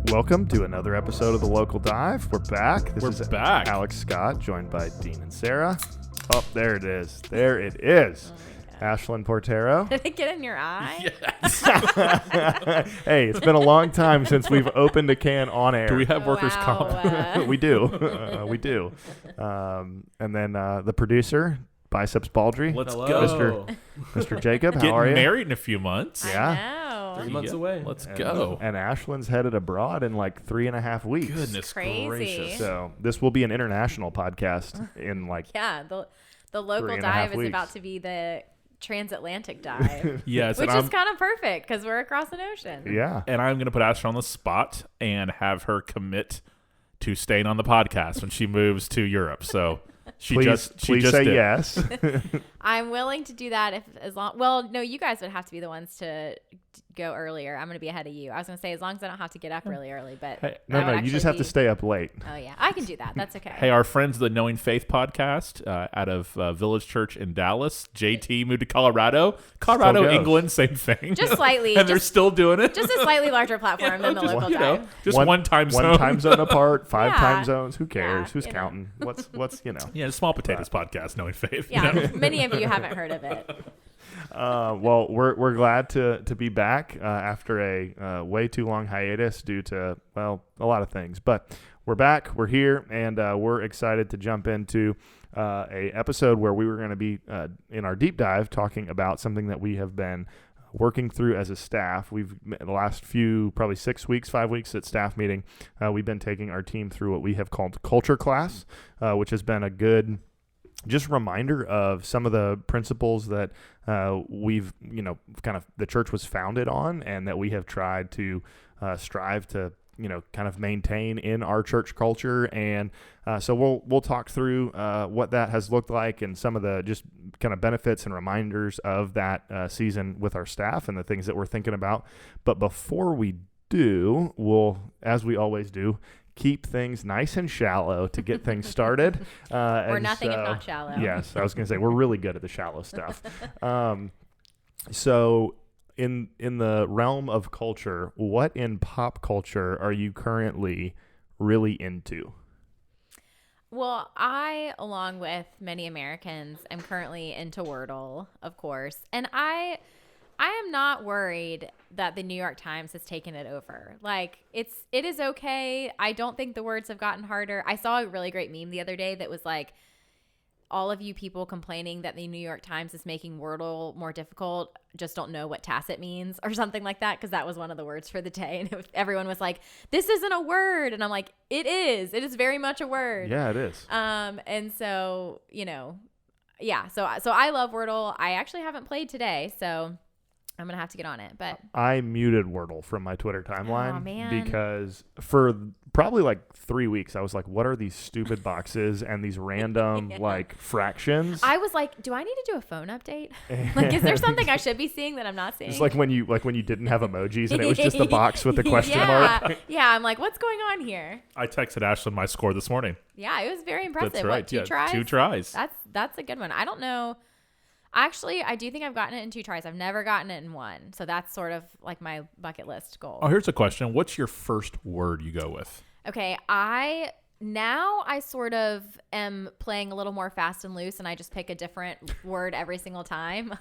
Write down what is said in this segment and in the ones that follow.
Welcome to another episode of The Local Dive. We're back. We're back. Alex Scott, joined by Dean and Sarah. Oh, there it is. There it is. Ashlyn Portero. Did it get in your eye? Yes. Hey, it's been a long time since we've opened a can on air. Do we have workers' comp? We do. We do. And then the producer, Biceps Baldry. Let's Hello. go. Mr. Jacob, how Getting are you? married in a few months. Yeah. I know. 3 months away. Let's And- go. And Ashlyn's headed abroad in like 3.5 weeks. Goodness Crazy. gracious. So this will be an international podcast in like Yeah, the local 3.5 dive is weeks. about to be the transatlantic dive, Yes, which and is kind of perfect because we're across an ocean. yeah. and I'm going to put Ashley on the spot and have her commit to staying on the podcast when she moves to Europe. So she Please just say did. yes. I'm willing to do that as long. Well, no, you guys would have to be the ones to go earlier. I'm going to be ahead of you. I was going to say as long as I don't have to get up really early, but Hey, No, that would you just actually have to be- stay up late. Oh yeah, I can do that. That's okay. Hey, our friends, the Knowing Faith podcast out of Village Church in Dallas. JT moved to Colorado. Colorado, goes. England, same thing. Just slightly, and they're just- still doing it. just a slightly larger platform than the just, local you know, dive. just one time zone. One time zone apart, 5 Yeah. time zones. Who cares? Yeah, Who's you know. counting? What's Yeah, Small Potatoes podcast, Knowing Faith. Yeah, You know? many of you haven't heard of it. Well, we're glad to be back after a way too long hiatus due to, well, a lot of things. But we're back, we're here, and we're excited to jump into a episode where we were going to be in our deep dive talking about something that we have been working through as a staff. We've the last few, probably 6 weeks, 5 weeks at staff meeting, we've been taking our team through what we have called Culture Class, which has been a good just reminder of some of the principles that we've, kind of the church was founded on and that we have tried to strive to, kind of maintain in our church culture. And so we'll talk through what that has looked like and some of the just kind of benefits and reminders of that season with our staff and the things that we're thinking about. But before we do, we'll, as we always do, keep things nice and shallow to get things started. We're And nothing if so- not shallow. Yes, I was going to say we're really good at the shallow stuff. So in the realm of culture, what in pop culture are you currently really into? Well, I, along with many Americans, am currently into Wordle, of course. And I am not worried that the New York Times has taken it over. Like, it is okay. I don't think the words have gotten harder. I saw a really great meme the other day that was like, all of you people complaining that the New York Times is making Wordle more difficult just don't know what tacit means or something like that, because that was one of the words for the day. And everyone was like, this isn't a word. And I'm like, it is. It is very much a word. Yeah, it is. And so, yeah. So I love Wordle. I actually haven't played today, so I'm going to have to get on it. But I muted Wordle from my Twitter timeline Aw, man. because for probably like 3 weeks, I was like, what are these stupid boxes and these random Yeah. like fractions? I was like, do I need to do a phone update? Like, is there something I should be seeing that I'm not seeing? It's like when you didn't have emojis and it was just a box with a question yeah. mark. Yeah, I'm like, what's going on here? I texted Ashley my score this morning. Yeah, it was very impressive. That's What, right. 2 Yeah, tries? 2 tries. That's a good one. I don't know. Actually, I do think I've gotten it in 2 tries. I've never gotten it in 1. So that's sort of like my bucket list goal. Oh, here's a question. What's your first word you go with? Okay, I sort of am playing a little more fast and loose, and I just pick a different word every single time.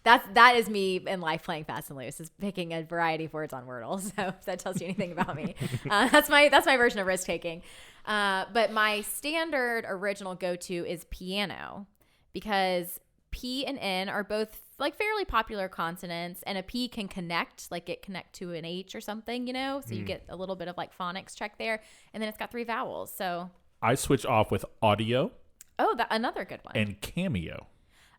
That is me in life, playing fast and loose, is picking a variety of words on Wordle. So if that tells you anything about me, that's my version of risk taking. But my standard original go-to is piano, because P and N are both like fairly popular consonants, and a P can connect to an H or something, so you get a little bit of like phonics check there, and then it's got 3 vowels. So I switch off with audio another good one. and cameo.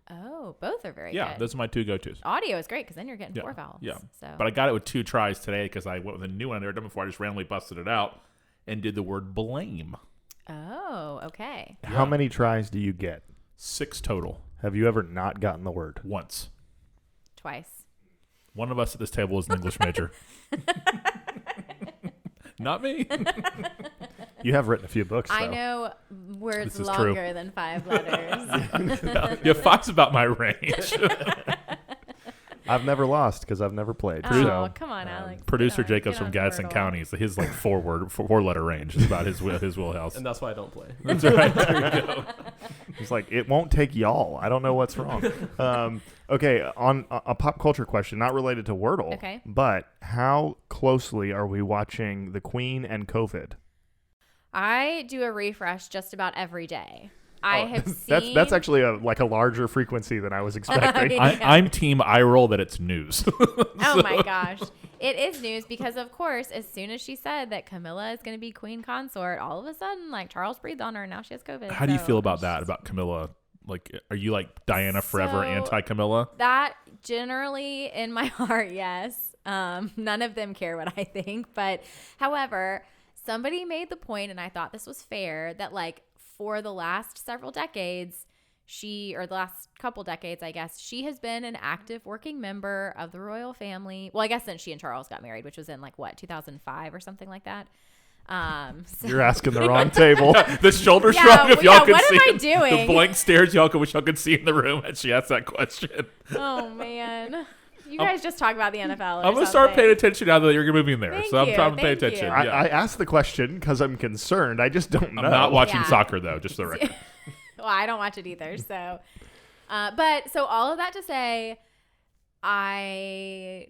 Oh, both are very Yeah, good. those are my 2 go-tos. Audio is great because then you're getting Yeah, 4 vowels. yeah. So But I got it with 2 tries today because I went with a new one I've never done before. I just randomly busted it out and did the word blame. oh, okay. How many tries do you get? 6 total. Have you ever not gotten the word? Once. Twice. One of us at this table is an English major. Not me. You have written a few books, though. I know words This is true. longer than 5 letters. Yeah, 5's about my range. I've never lost because I've never played. Oh, So come on, Alex. Producer Get Jacobs on from Gadsden Wordle. County is his like four-letter range is about his wheelhouse. And that's why I don't play. That's right. There you go. He's like, it won't take y'all. I don't know what's wrong. Okay, on a pop culture question, not related to Wordle. Okay. But how closely are we watching The Queen and COVID? I do a refresh just about every day. I have seen. That's actually a larger frequency than I was expecting. Yeah. I'm team eye roll that it's news. Oh my gosh. It is news because, of course, as soon as she said that Camilla is going to be queen consort, all of a sudden, like, Charles breathed on her and now she has COVID. How do you So feel about it's that, just- about Camilla? Like, are you like Diana forever, So- anti-Camilla? That generally in my heart, yes. None of them care what I think. But however, somebody made the point, and I thought this was fair, that like for the last several decades, the last couple decades, I guess, she has been an active working member of the royal family. Well, I guess since she and Charles got married, which was in 2005 or something like that. So You're asking the wrong table. The shoulder Yeah, shrug, if yeah, y'all could what see am I it. doing? The blank stares y'all wish y'all could see in the room as she asked that question. oh man. You guys just talk about the NFL. I'm going to start paying attention now that you're moving there. Thank so I'm you, trying to pay thank you. attention. I asked the question because I'm concerned. I just don't know. I'm not watching Yeah. soccer, though, just for the record. Well, I don't watch it either. So, but so all of that to say, I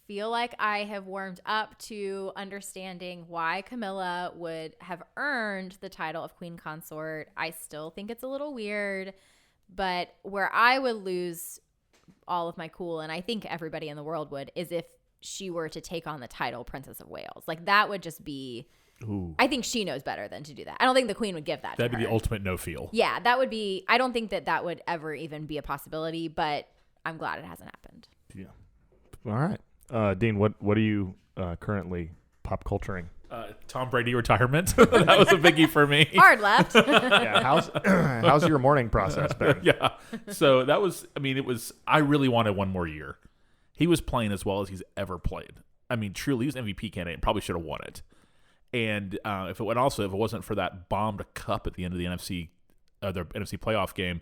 feel like I have warmed up to understanding why Camilla would have earned the title of queen consort. I still think it's a little weird, but where I would lose all of my cool, and I think everybody in the world would, is if she were to take on the title Princess of Wales. Like, that would just be, Ooh. I think she knows better than to do that. I don't think the queen would give that That'd to be her. the ultimate no feel. Yeah, that would be, I don't think that would ever even be a possibility, but I'm glad it hasn't happened. Yeah. All right. Dean, what are you currently pop culturing? Tom Brady retirement. That was a biggie for me. Hard left. Yeah. How's your morning process been? Yeah. So that was, I really wanted one more year. He was playing as well as he's ever played. I mean, truly, he was an MVP candidate and probably should have won it. And if it wasn't for that bombed cup at the end of the NFC playoff game,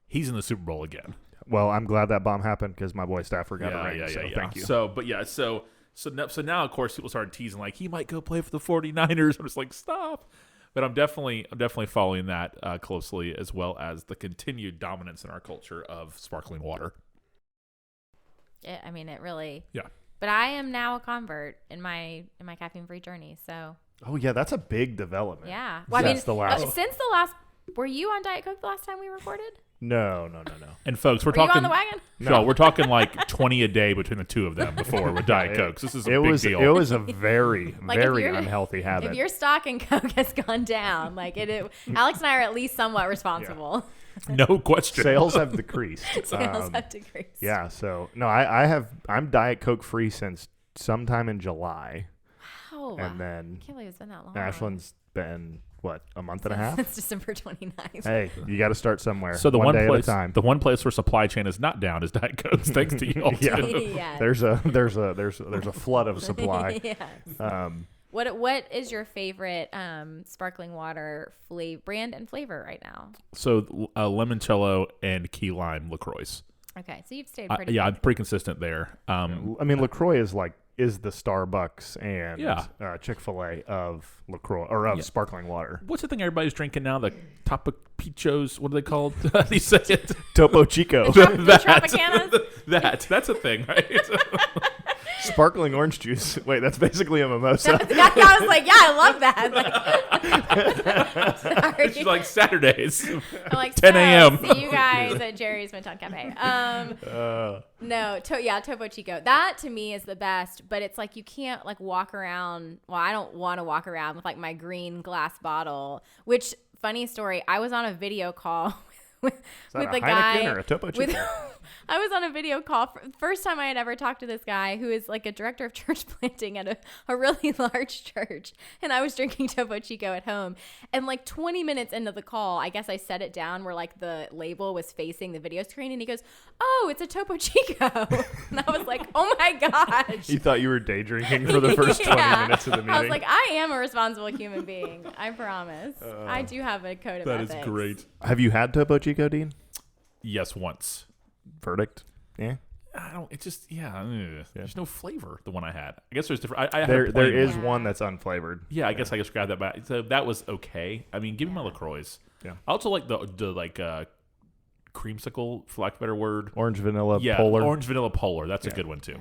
he's in the Super Bowl again. Well, I'm glad that bomb happened because my boy Stafford got a ring. Yeah. Thank you. So now, of course, people started teasing like he might go play for the 49ers. I'm just like, stop. But I'm definitely following that closely, as well as the continued dominance in our culture of sparkling water. I mean, it really. Yeah. But I am now a convert in my caffeine-free journey. So Oh yeah, that's a big development. yeah. Well, I mean, Since the last- since the last, were you on Diet Coke the last time we recorded? No. And folks, we're Were you talking. on the wagon? No, we're talking like 20 a day between the two of them before with Diet Cokes. This is a big deal. It was a very Like, if very you're- unhealthy habit. If your stock in Coke has gone down, like Alex and I are at least somewhat responsible. No question. Sales have decreased. Sales have decreased. Yeah. So no, I'm Diet Coke free since sometime in July, Oh, and then I can't believe it's been that long. Ashland's been a month and a half. It's December 29th. Hey, you got to start somewhere. So the one one day place, at a time. the one place where supply chain is not down is Diet Cokes. Thanks to you all. Yeah. too. Yeah. There's a flood of supply. Yes. What is your favorite sparkling water brand and flavor right now? So limoncello and key lime LaCroix. Okay, so you've stayed pretty. Yeah, I'm good. pretty consistent there. I mean, LaCroix is the Starbucks and Yeah. Chick-fil-A of LaCroix or of sparkling water. What's the thing everybody's drinking now? The Topo Pichos. What are they called? How do you say it? Topo Chico, The Tropicanas? That's a thing, right? sparkling orange juice. Wait, that's basically a mimosa. I was like, yeah, I love that. Like, sorry. It's like Saturdays. I'm like, 10 a.m.. See you guys at Jerry's Midtown Cafe. No, Topo Chico. That to me is the best, but it's like you can't like walk around. Well, I don't want to walk around with like my green glass bottle. Which, funny story, I was on a video call with that the a guy Heineken or a Topo Chico? I was on a video call first time I had ever talked to this guy who is like a director of church planting at a really large church, and I was drinking Topo Chico at home, and like 20 minutes into the call, I guess I set it down where like the label was facing the video screen, and he goes, "Oh, it's a Topo Chico," and I was like, "Oh my gosh." You thought you were day drinking for the first 20 minutes of the meeting. I was like, I am a responsible human being. I promise. I do have a code of That is ethics. great. Have you had Topo Chico, Dean? Yes, once. Verdict? Yeah. I don't. It just There's no flavor. The one I had. I guess there's different. I had There plain is one. one that's unflavored. Yeah, I guess I just grabbed that back. So that was okay. I mean, give me my LaCroix. Yeah. I also like the creamsicle, for lack of a better word. Orange vanilla Yeah, polar. orange vanilla polar. That's a good one too.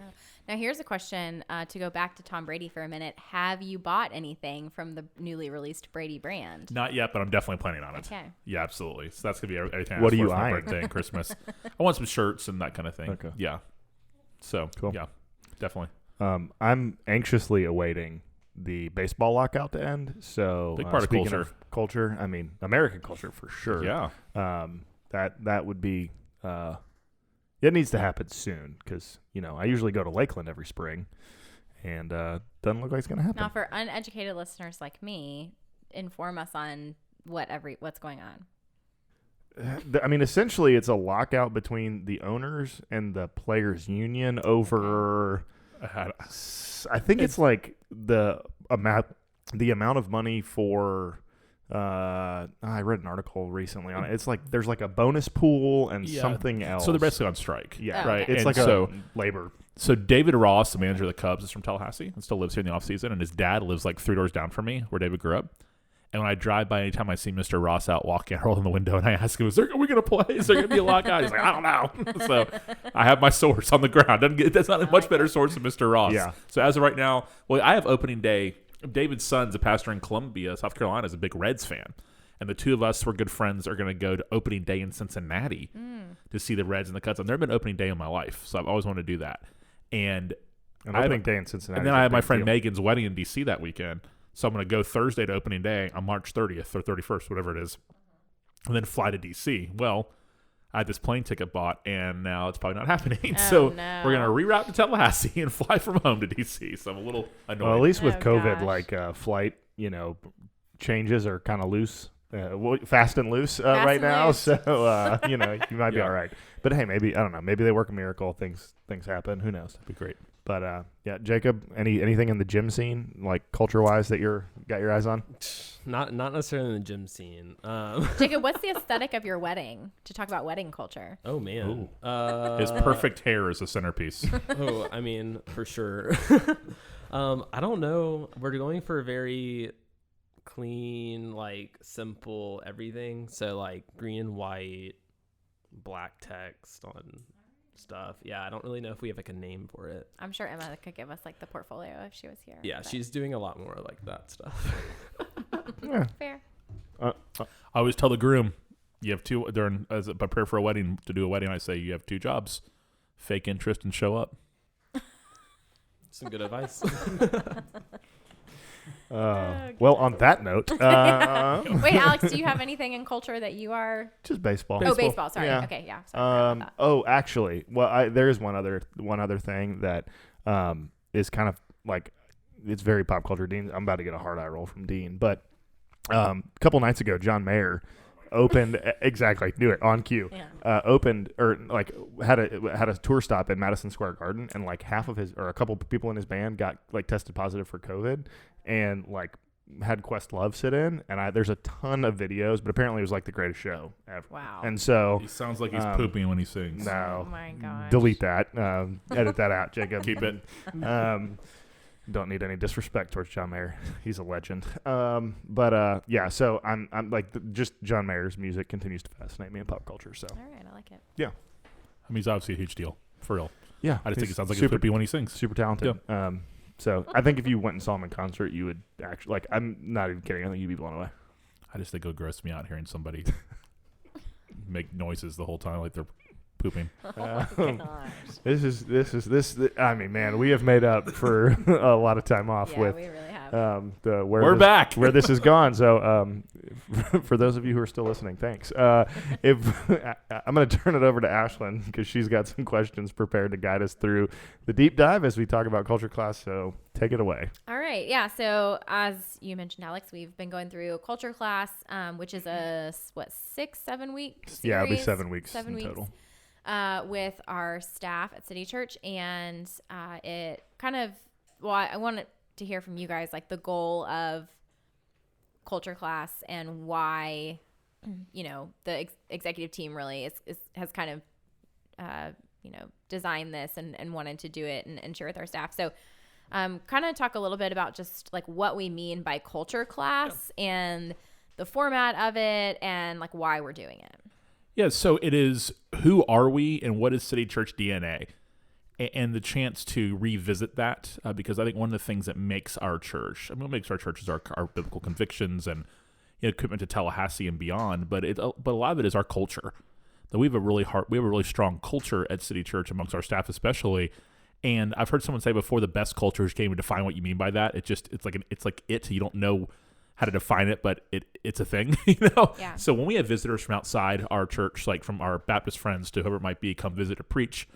Now, here's a question to go back to Tom Brady for a minute. Have you bought anything from the newly released Brady brand? Not yet, but I'm definitely planning on it. Okay. Yeah, absolutely. So that's gonna be everything. What are you for my eyeing? birthday and Christmas. I want some shirts and that kind of thing. Okay. Yeah. So Cool. yeah, definitely. I'm anxiously awaiting the baseball lockout to end. So Big part of speaking culture. of culture, I mean American culture for sure. Yeah. That would be. It needs to happen soon because I usually go to Lakeland every spring, and doesn't look like it's gonna happen. Now, for uneducated listeners like me, inform us on what's going on. I mean, essentially, it's a lockout between the owners and the players' union over. I think it's like the amount of money for. I read an article recently on it. It's like there's like a bonus pool and something else. So they're basically on strike. Yeah, Oh, right. okay. It's And like so, a labor. So David Ross, the manager of the Cubs, is from Tallahassee and still lives here in the off season. And his dad lives like 3 doors down from me, where David grew up. And when I drive by, anytime I see Mr. Ross out walking, I roll in the window and I ask him, are we going to play? Is there going to be a lockout? He's like, I don't know. So I have my source on the ground. That's not a much better source than Mr. Ross. Yeah. So as of right now, I have opening day. David's son's a pastor in Columbia, South Carolina, is a big Reds fan. And the two of us, we're good friends, are going to go to opening day in Cincinnati to see the Reds and the Cubs. I've never been opening day in my life, so I've always wanted to do that. And Opening day in Cincinnati. and then I have my friend Megan's wedding in D.C. that weekend. So I'm going to go Thursday to opening day on March 30th or 31st, whatever it is, and then fly to D.C. Well, I had this plane ticket bought, and now it's probably not happening. So no. we're going to reroute to Tallahassee and fly from home to D.C. So I'm a little annoyed. Well, at least with Oh, COVID, gosh. like flight, changes are kind of loose. Fast and loose right and now, loose. so you might be Yeah. all right. But hey, maybe I don't know. Maybe they work a miracle. Things happen. Who knows? That'd be great. But yeah, Jacob, anything in the gym scene, like culture wise, that you're got your eyes on? Not necessarily in the gym scene. Jacob, what's the aesthetic of your wedding? To talk about wedding culture. Oh man. His perfect hair is a centerpiece. Oh, I mean, for sure. I don't know. We're going for a very clean, like simple everything. So like green and white, black text on stuff. Yeah, I don't really know if we have like a name for it. I'm sure Emma could give us like the portfolio if she was here. Yeah, but she's doing a lot more like that stuff. Yeah. fair. I always tell the groom, you have two during as I prepare for a wedding to do a wedding. I say you have two jobs: fake interest and show up. Some good advice. Well, on that note, Wait, Alex, do you have anything in culture that you are? just baseball. Oh, baseball. Sorry. Yeah. Okay, yeah. Sorry, I forgot about that. Oh, actually, well, there is one other thing that is kind of like it's very pop culture. Dean, I'm about to get a hard eye roll from Dean, but a couple nights ago, John Mayer opened exactly knew it on cue. Yeah. Opened or like had a tour stop in Madison Square Garden, and like half of his or a couple people in his band got like tested positive for COVID, and like had Questlove sit in, and there's a ton of videos, but apparently it was like the greatest show ever. Wow. And so He sounds like he's pooping when he sings. no, Oh my gosh. delete that, edit that out, Jacob. Keep it. Don't need any disrespect towards John Mayer. He's a legend. But yeah, so I'm like just John Mayer's music continues to fascinate me in pop culture. So All right, I like it. I mean, he's obviously a huge deal for real. yeah, I just think it sounds like he's super poopy when he sings. super talented. So I think if you went and saw him in concert, you would actually like. I'm not even kidding. I think you'd be blown away. I just think it would gross me out hearing somebody make noises the whole time like they're pooping. This. I mean, man, we have made up for a lot of time off Yeah, with we really have. We're back. where this has gone. So for those of you who are still listening, thanks. If I'm going to turn it over to Ashlyn because she's got some questions prepared to guide us through the deep dive as we talk about culture class. So take it away. All right. Yeah. So as you mentioned, Alex, we've been going through culture class, which is a 6-7 week series? Yeah, it'll be 7 weeks 7 in weeks. total. With our staff at City Church, and it kind of I wanted to hear from you guys like the goal of culture class and why the executive team really has kind of designed this and wanted to do it and share with our staff. So kind of talk a little bit about just like what we mean by culture class and the format of it and like why we're doing it. Yeah, so it is who are we and what is City Church DNA? And the chance to revisit that, because I think one of the things that makes our church, what makes our church is our biblical convictions and commitment to Tallahassee and beyond, but a lot of it is our culture. That we have a really strong culture at City Church amongst our staff especially. And I've heard someone say before, the best cultures can't even define what you mean by that. It's like you don't know how to define it, but it's a thing, Yeah. So when we have visitors from outside our church, like from our Baptist friends to whoever it might be, come visit or preach,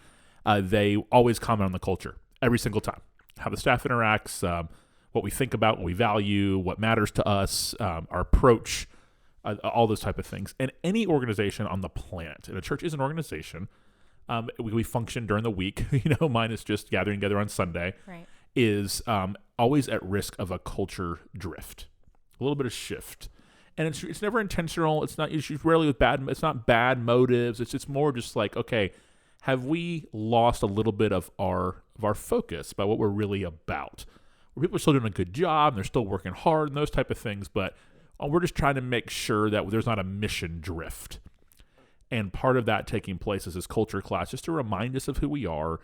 they always comment on the culture every single time. How the staff interacts, what we think about, what we value, what matters to us, our approach, all those type of things. And any organization on the planet, and a church is an organization, we function during the week, mine is just gathering together on Sunday, Right. is always at risk of a culture drift, a little bit of shift. And it's never intentional. It's rarely with it's not bad motives. It's more just like, okay, have we lost a little bit of our focus by what we're really about? Where people are still doing a good job, and they're still working hard and those type of things, but we're just trying to make sure that there's not a mission drift. And part of that taking place is this culture class, just to remind us of who we are.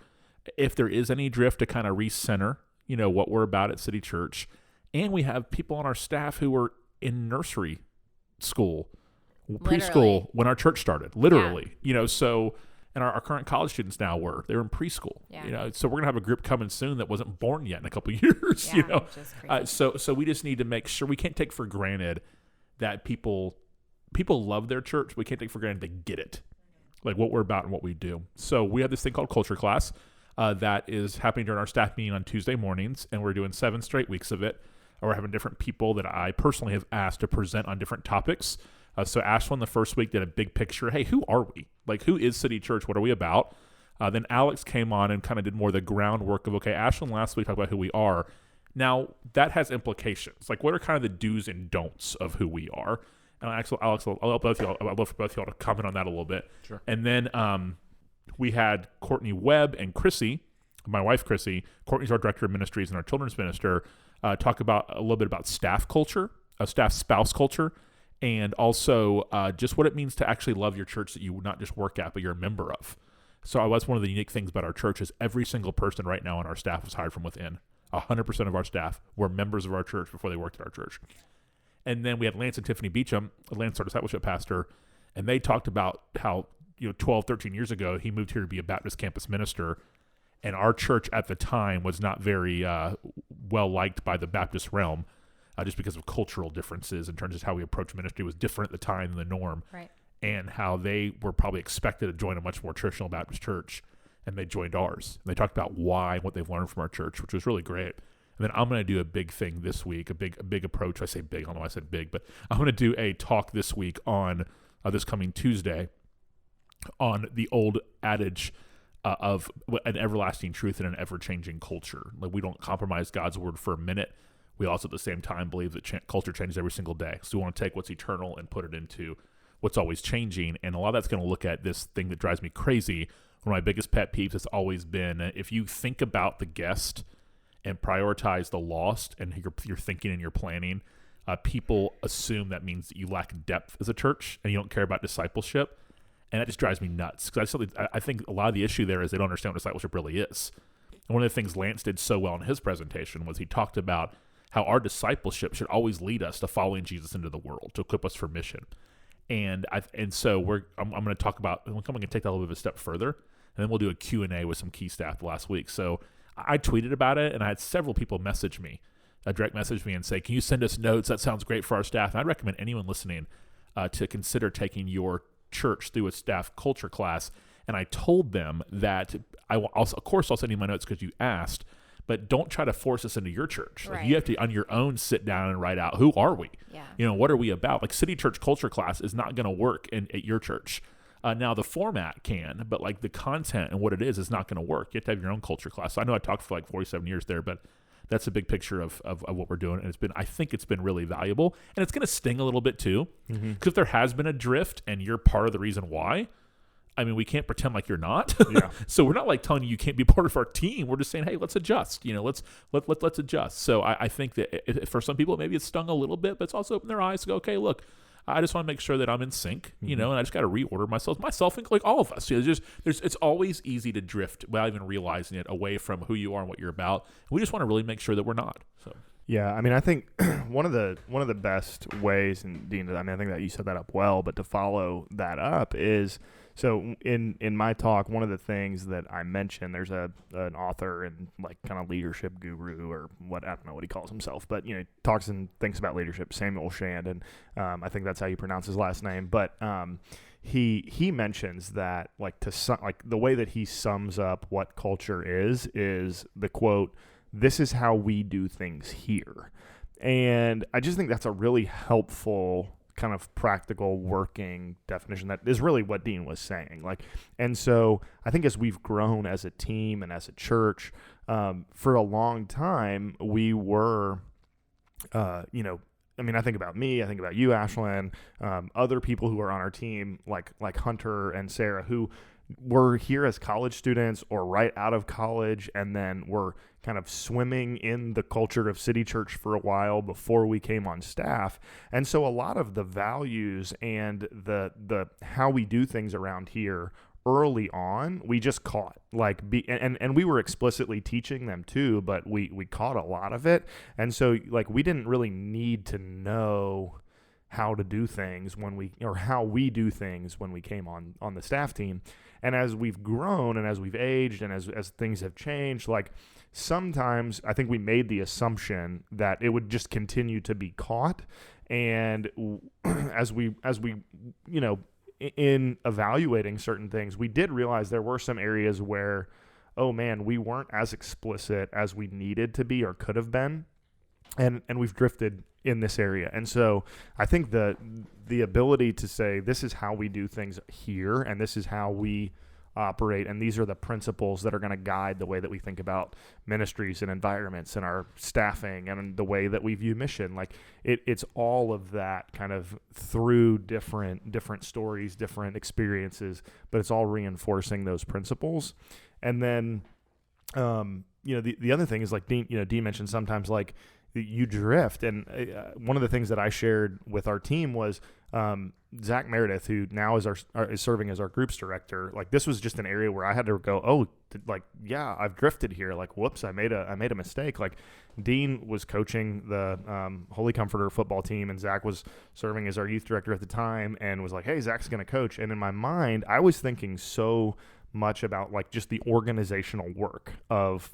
If there is any drift, to kind of recenter, what we're about at City Church. And we have people on our staff who were in nursery school, preschool when our church started, literally, so, and our current college students now they're in preschool, so we're going to have a group coming soon that wasn't born yet in a couple of years, Which is crazy. So we just need to make sure we can't take for granted that people love their church. We can't take for granted they get it, like what we're about and what we do. So we have this thing called Culture Class that is happening during our staff meeting on Tuesday mornings, and we're doing 7 straight weeks of it. We're having different people that I personally have asked to present on different topics. So Ashlyn the first week did a big picture. Hey, who are we? Like, who is City Church? What are we about? Then Alex came on and kind of did more of the groundwork of, okay, Ashlyn last week talked about who we are. Now, that has implications. Like, what are kind of the do's and don'ts of who we are? And Alex, I'd love for both of y'all to comment on that a little bit. Sure. And then we had Courtney Webb and Chrissy, my wife Chrissy. Courtney's our director of ministries and our children's minister. Talk about a little bit about staff culture, staff spouse culture, and also just what it means to actually love your church that you not just work at, but you're a member of. So that's one of the unique things about our church is every single person right now on our staff was hired from within. 100% of our staff were members of our church before they worked at our church. And then we had Lance and Tiffany Beecham, Lance, our discipleship pastor, and they talked about how 12, 13 years ago, he moved here to be a Baptist campus minister. And our church at the time was not very well liked by the Baptist realm, just because of cultural differences in terms of how we approach ministry was different at the time than the norm. Right. And how they were probably expected to join a much more traditional Baptist church, and they joined ours. And they talked about why and what they've learned from our church, which was really great. And then I'm going to do a big thing this week, a big approach. I say big, I don't know why I said big, but I'm going to do a talk this week on this coming Tuesday on the old adage of an everlasting truth in an ever-changing culture. Like, we don't compromise God's word for a minute. We also at the same time believe that culture changes every single day. So we want to take what's eternal and put it into what's always changing. And a lot of that's going to look at this thing that drives me crazy. One of my biggest pet peeves has always been, if you think about the guest and prioritize the lost and your thinking and your planning, people assume that means that you lack depth as a church and you don't care about discipleship. And that just drives me nuts, because I think a lot of the issue there is they don't understand what discipleship really is. And one of the things Lance did so well in his presentation was he talked about how our discipleship should always lead us to following Jesus into the world, to equip us for mission. And so I'm going to talk about, I'm going to take that a little bit of a step further, and then we'll do a Q&A with some key staff last week. So I tweeted about it, and I had several people message me, direct message me and say, can you send us notes? That sounds great for our staff. And I'd recommend anyone listening to consider taking your church through a staff culture class. And I told them that of course I'll send you my notes because you asked, but don't try to force us into your church. Right. Like, you have to on your own sit down and write out, who are we? Yeah. What are we about? Like, City Church culture class is not going to work at your church. Now the format can, but like the content and what it is not going to work. You have to have your own culture class. So I know I talked for like 47 years there, but that's a big picture of what we're doing. And I think it's been really valuable, and it's going to sting a little bit too. Because if there has been a drift and you're part of the reason why, I mean, we can't pretend like you're not. Yeah. So we're not like telling you can't be part of our team. We're just saying, hey, let's adjust. Let's adjust. So I think that for some people, maybe it's stung a little bit, but it's also opened their eyes to go, okay, look, I just want to make sure that I'm in sync, and I just got to reorder myself, and like all of us. It's always easy to drift without even realizing it away from who you are and what you're about. We just want to really make sure that we're not. So. Yeah, I mean, I think one of the best ways, and Dean, I mean, I think that you set that up well, but to follow that up is, so in my talk, one of the things that I mentioned, there's an author and like kind of leadership guru or what, I don't know what he calls himself, but talks and thinks about leadership, Samuel Shand, and I think that's how you pronounce his last name, but he mentions that like the way that he sums up what culture is the quote, "This is how we do things here." And I just think that's a really helpful kind of practical working definition that is really what Dean was saying. And so I think as we've grown as a team and as a church, for a long time, we were, I mean, I think about me, I think about you, Ashlyn, other people who are on our team, like Hunter and Sarah, who were here as college students or right out of college, and then were kind of swimming in the culture of City Church for a while before we came on staff. And so a lot of the values and the how we do things around here early on, we just caught, and we were explicitly teaching them too, but we caught a lot of it. And so we didn't really need to know how to do things how we do things when we came on the staff team. And as we've grown and as we've aged and as things have changed, sometimes I think we made the assumption that it would just continue to be caught. And as we in evaluating certain things, we did realize there were some areas where, oh man, we weren't as explicit as we needed to be or could have been. And we've drifted in this area. And so I think the ability to say, this is how we do things here, and this is how we operate, and these are the principles that are going to guide the way that we think about ministries and environments and our staffing and the way that we view mission. It's all of that kind of through different stories, different experiences, but it's all reinforcing those principles. And then, the other thing is Dean mentioned sometimes you drift. And one of the things that I shared with our team was Zach Meredith, who now is serving as our groups director. This was just an area where I had to go, yeah, I've drifted here. Whoops, I made a mistake. Dean was coaching the Holy Comforter football team, and Zach was serving as our youth director at the time, and was like, hey, Zach's going to coach. And in my mind, I was thinking so much about just the organizational work of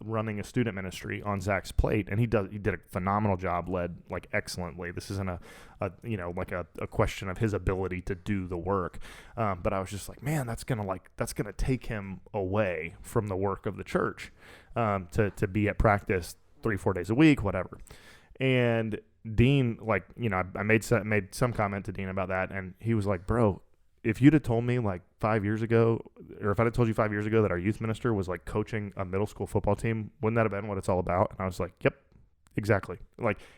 running a student ministry on Zach's plate, and he did a phenomenal job, led excellently. This isn't a question of his ability to do the work, but I was just man, that's gonna take him away from the work of the church, to be at practice 3-4 days a week, whatever. And Dean, I made some comment to Dean about that, and he was like, bro, if you'd have told me 5 years ago, or if I'd have told you 5 years ago that our youth minister was coaching a middle school football team, wouldn't that have been what it's all about? And I was like, yep, exactly.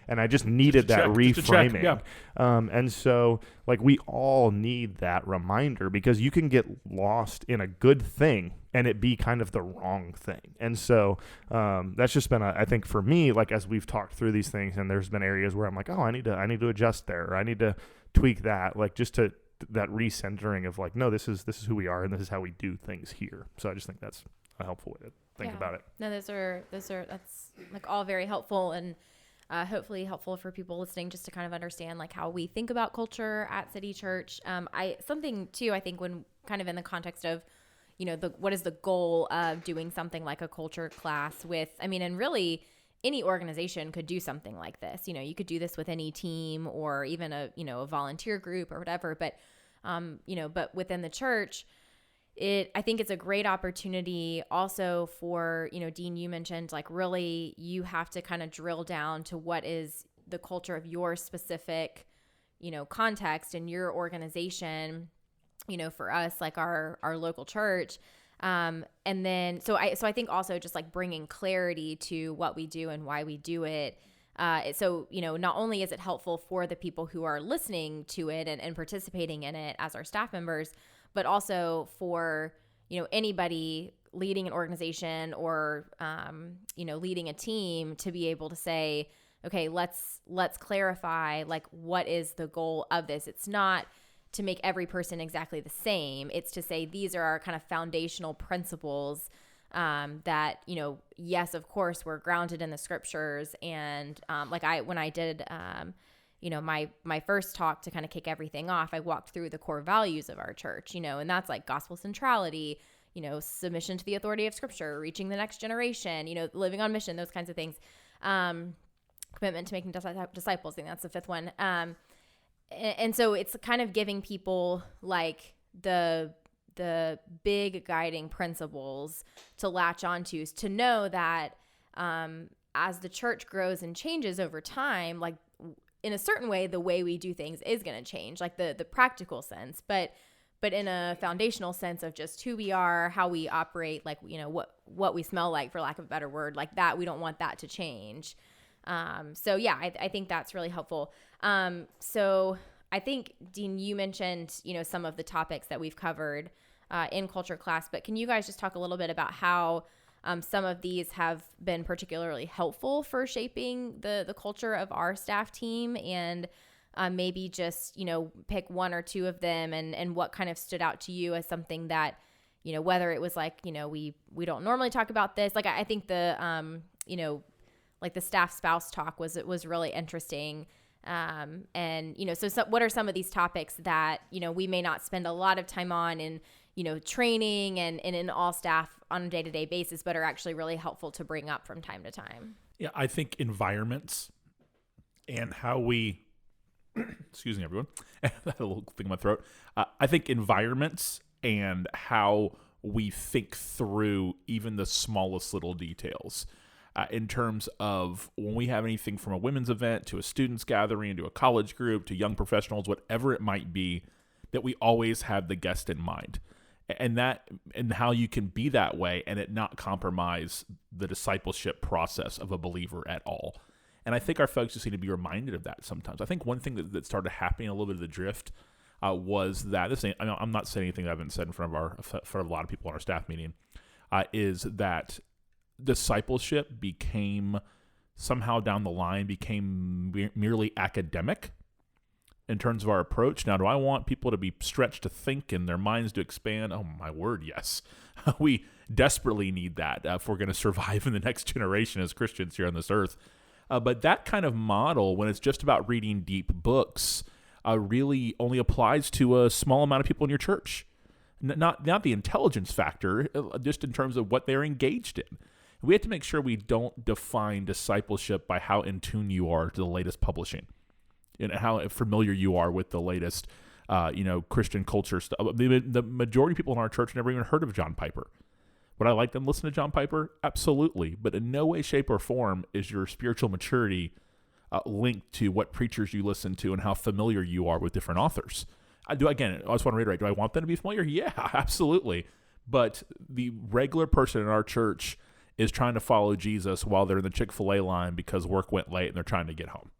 And I just needed that reframing. Yeah. And so we all need that reminder, because you can get lost in a good thing and it be kind of the wrong thing. And so that's just been, I think for me, as we've talked through these things, and there's been areas where I'm I need to adjust there, or I need to tweak that, just to that recentering of no, this is who we are, and this is how we do things here. So I just think that's a helpful way to think about it. No, that's all very helpful, and hopefully helpful for people listening, just to kind of understand how we think about culture at City Church. Something too, I think, when kind of in the context of what is the goal of doing something like a culture class with, and really any organization could do something like this. You could do this with any team, or even a volunteer group or whatever, but but within the church, I think it's a great opportunity also for, Dean, you mentioned really you have to kind of drill down to what is the culture of your specific, context and your organization, for us, our local church. And then, so I think also just bringing clarity to what we do and why we do it. So, not only is it helpful for the people who are listening to it and participating in it as our staff members, but also for, anybody leading an organization or, leading a team to be able to say, okay, let's clarify, like, what is the goal of this? It's not to make every person exactly the same. It's to say, these are our kind of foundational principles that, yes, of course, we're grounded in the scriptures. And when I did, my first talk to kind of kick everything off, I walked through the core values of our church, and that's like gospel centrality, submission to the authority of scripture, reaching the next generation, living on mission, those kinds of things. Commitment to making disciples. I think that's the fifth one. And so it's kind of giving people like the big guiding principles to latch onto, to know that as the church grows and changes over time, like in a certain way, the way we do things is going to change, like the practical sense, but in a foundational sense of just who we are, how we operate, like, what we smell like, for lack of a better word, like that, we don't want that to change. So yeah, I think that's really helpful. So I think, Dean, you mentioned, some of the topics that we've covered in culture class, but can you guys just talk a little bit about how some of these have been particularly helpful for shaping the culture of our staff team, and maybe just, pick one or two of them and what kind of stood out to you as something that, whether it was like, we don't normally talk about this. Like, I think the, like the staff spouse talk was really interesting. And, so what are some of these topics that, we may not spend a lot of time on in, training and in all staff on a day-to-day basis, but are actually really helpful to bring up from time to time? Yeah, I think environments and how we, excuse me, everyone, I had a little thing in my throat. I think environments and how we think through even the smallest little details. In terms of when we have anything from a women's event to a students gathering to a college group to young professionals, whatever it might be, that we always have the guest in mind, and how you can be that way and it not compromise the discipleship process of a believer at all. And I think our folks just need to be reminded of that sometimes. I think one thing that started happening a little bit of the drift was that I'm not saying anything that I haven't said in front of a lot of people in our staff meeting, is that discipleship became somehow down the line merely academic in terms of our approach. Now, do I want people to be stretched to think and their minds to expand? Oh my word, yes. We desperately need that if we're going to survive in the next generation as Christians here on this earth. But that kind of model, when it's just about reading deep books, really only applies to a small amount of people in your church. Not the intelligence factor, just in terms of what they're engaged in. We have to make sure we don't define discipleship by how in tune you are to the latest publishing and how familiar you are with the latest, Christian culture stuff. The majority of people in our church never even heard of John Piper. Would I like them to listen to John Piper? Absolutely. But in no way, shape, or form is your spiritual maturity linked to what preachers you listen to and how familiar you are with different authors. I just want to reiterate, do I want them to be familiar? Yeah, absolutely. But the regular person in our church is trying to follow Jesus while they're in the Chick-fil-A line because work went late and they're trying to get home.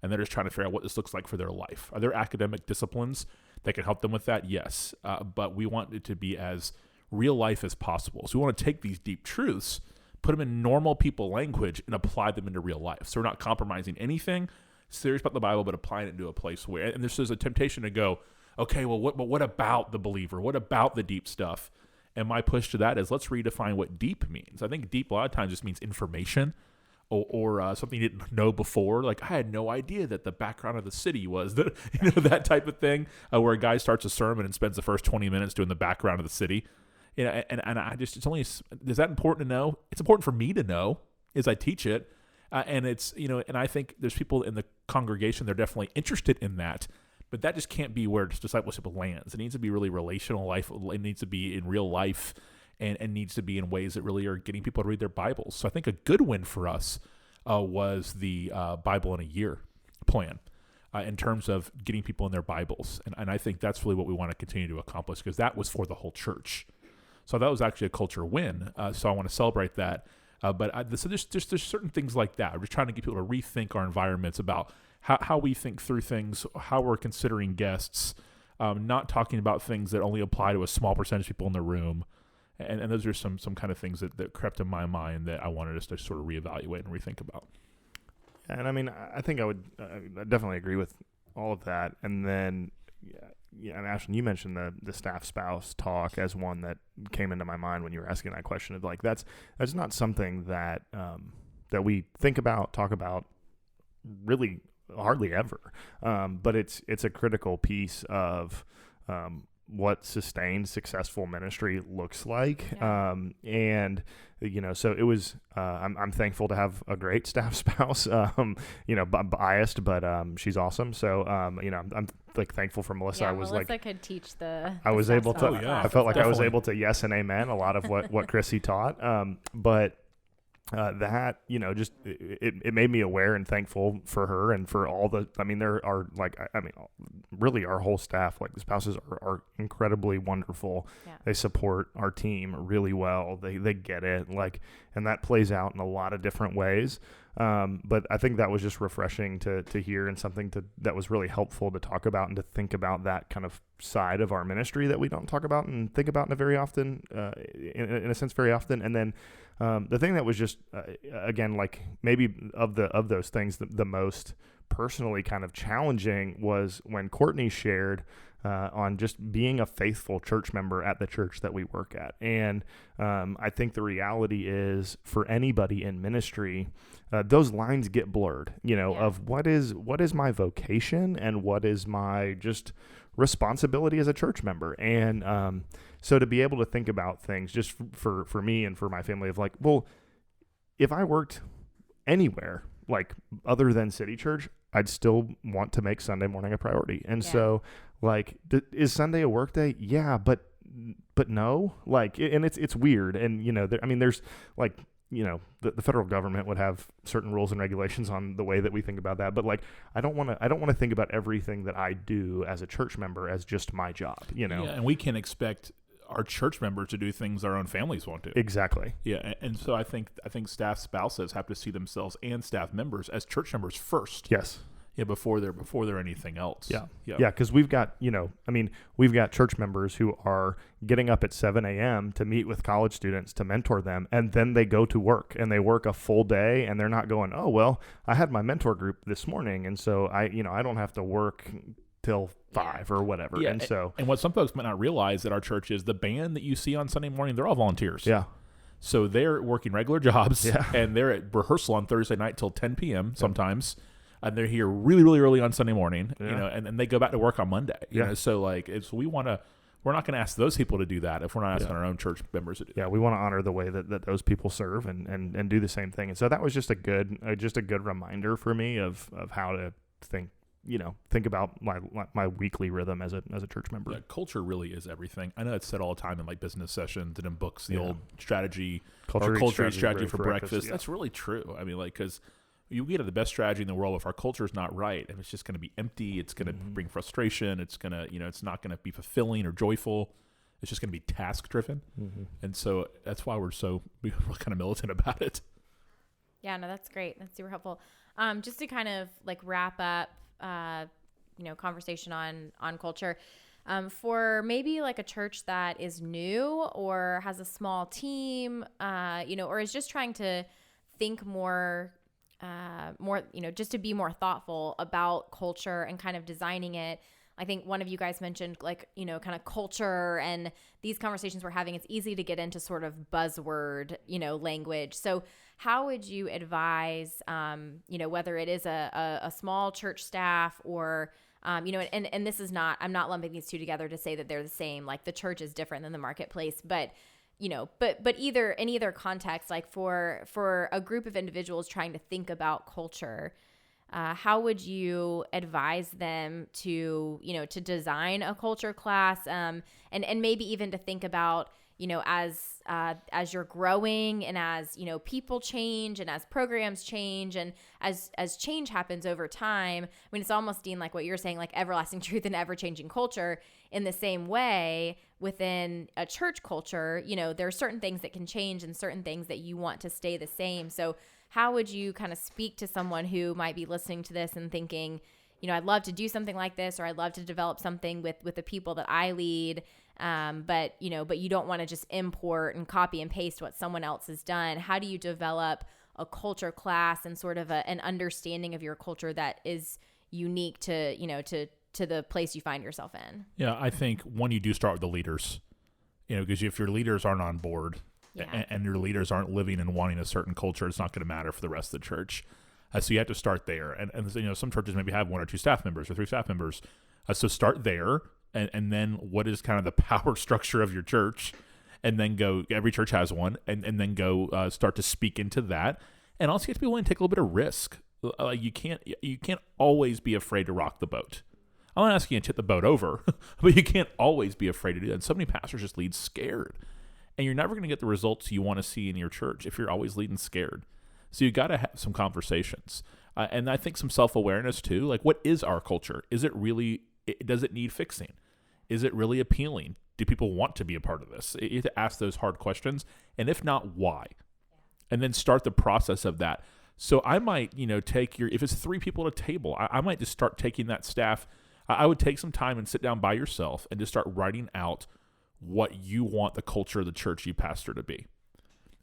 And they're just trying to figure out what this looks like for their life. Are there academic disciplines that can help them with that? Yes. But we want it to be as real life as possible. So we want to take these deep truths, put them in normal people language, and apply them into real life. So we're not compromising anything serious about the Bible, but applying it into a place where, and there's a temptation to go, okay, well, what about the believer? What about the deep stuff? And my push to that is let's redefine what deep means. I think deep a lot of times just means information or something you didn't know before. Like, I had no idea that the background of the city was that, that type of thing, where a guy starts a sermon and spends the first 20 minutes doing the background of the city. And I just, it's only, is that important to know? It's important for me to know as I teach it. And it's, and I think there's people in the congregation, they're definitely interested in that. But that just can't be where discipleship lands. It needs to be really relational life. It needs to be in real life and needs to be in ways that really are getting people to read their Bibles. So I think a good win for us was the Bible in a Year plan in terms of getting people in their Bibles. And I think that's really what we want to continue to accomplish because that was for the whole church. So that was actually a culture win. So I want to celebrate that. So there's certain things like that. We're just trying to get people to rethink our environments about how we think through things, how we're considering guests, not talking about things that only apply to a small percentage of people in the room. And those are some kind of things that crept in my mind that I wanted us to sort of reevaluate and rethink about. And I mean, I think I would I definitely agree with all of that. And then, and Ashton, you mentioned the staff spouse talk as one that came into my mind when you were asking that question. Of like, that's not something that that we think about, talk about, really hardly ever. But it's a critical piece of what sustained successful ministry looks like. Yeah. And so it was I'm thankful to have a great staff spouse. Biased, but she's awesome. So I'm like thankful for Melissa. Yeah, I was Melissa could teach I was able to staff yeah, I felt like I was definitely. able to yes and amen a lot of what Chrissy taught. But that just it made me aware and thankful for her and for all the there are really our whole staff, like the spouses are incredibly wonderful. Yeah. They support our team really well. They get it, and that plays out in a lot of different ways. But I think that was just refreshing to hear, and something that was really helpful to talk about and to think about that kind of side of our ministry that we don't talk about and think about in a sense very often. And then the thing that was just again, like maybe of those things, the most personally kind of challenging was when Courtney shared on just being a faithful church member at the church that we work at. And I think the reality is, for anybody in ministry, those lines get blurred, of what is my vocation and what is my just responsibility as a church member. And so to be able to think about things just for me and for my family of like, well, if I worked anywhere like other than City Church, I'd still want to make Sunday morning a priority. And so like, is Sunday a work day? Yeah, but no, and it's weird. And, there's like, the federal government would have certain rules and regulations on the way that we think about that. But like, I don't want to think about everything that I do as a church member as just my job, Yeah, and we can expect our church members to do things our own families won't do. Exactly. Yeah, and so I think staff spouses have to see themselves and staff members as church members first. Yes. Yeah, before they're anything else. Yeah. Because we've got, we've got church members who are getting up at 7 a.m. to meet with college students to mentor them. And then they go to work and they work a full day, and they're not going, oh, well, I had my mentor group this morning, and so I don't have to work till 5 or whatever. Yeah, and what some folks might not realize at our church is the band that you see on Sunday morning, they're all volunteers. Yeah. So they're working regular jobs, Yeah. and they're at rehearsal on Thursday night till 10 p.m. sometimes. And they're here really, really early on Sunday morning, and then they go back to work on Monday. You know? So like, we're not going to ask those people to do that if we're not asking our own church members to do that. Yeah, we want to honor the way that those people serve and do the same thing. And so that was just a good reminder for me of how to think about my weekly rhythm as a church member. Yeah, culture really is everything. I know it's said all the time in like business sessions and in books, the old strategy Culture eats eats strategy for breakfast. Yeah. That's really true. I mean, like, because you get the best strategy in the world, if our culture is not right, and it's just going to be empty, it's going to bring frustration, it's going to, it's not going to be fulfilling or joyful. It's just going to be task driven. And so that's why we're kind of militant about it. Yeah, no, that's great. That's super helpful. Just to kind of like wrap up, conversation on culture, for maybe like a church that is new or has a small team, or is just trying to think more, just to be more thoughtful about culture and kind of designing it. I think one of you guys mentioned kind of culture, and these conversations we're having, it's easy to get into sort of buzzword, language. So how would you advise, whether it is a small church staff or, and this is not, I'm not lumping these two together to say that they're the same, like the church is different than the marketplace, but either in either context, like for a group of individuals trying to think about culture, how would you advise them to design a culture class, and maybe even to think about, as you're growing and as, people change and as programs change and as change happens over time. I mean, it's almost, Dean, like what you're saying, like everlasting truth and ever-changing culture. In the same way, within a church culture, there are certain things that can change and certain things that you want to stay the same. So how would you kind of speak to someone who might be listening to this and thinking, I'd love to do something like this, or I'd love to develop something with the people that I lead. But you don't want to just import and copy and paste what someone else has done. How do you develop a culture class and sort of an understanding of your culture that is unique to the place you find yourself in? Yeah, I think when you do start with the leaders, because if your leaders aren't on board and your leaders aren't living and wanting a certain culture, it's not going to matter for the rest of the church. So you have to start there. And some churches maybe have 1 or 2 staff members or 3 staff members. So start there. And then what is kind of the power structure of your church? And then go, every church has one, and then go start to speak into that. And also you have to be willing to take a little bit of risk. You can't always be afraid to rock the boat. I'm not asking you to tip the boat over, but you can't always be afraid to do that. And so many pastors just lead scared. And you're never going to get the results you want to see in your church if you're always leading scared. So you got to have some conversations. And I think some self-awareness too. Like, what is our culture? Is it really, does it need fixing? Is it really appealing? Do people want to be a part of this? You have to ask those hard questions. And if not, why? And then start the process of that. So I might, take if it's 3 people at a table, I might just start taking that staff. I would take some time and sit down by yourself and just start writing out what you want the culture of the church you pastor to be.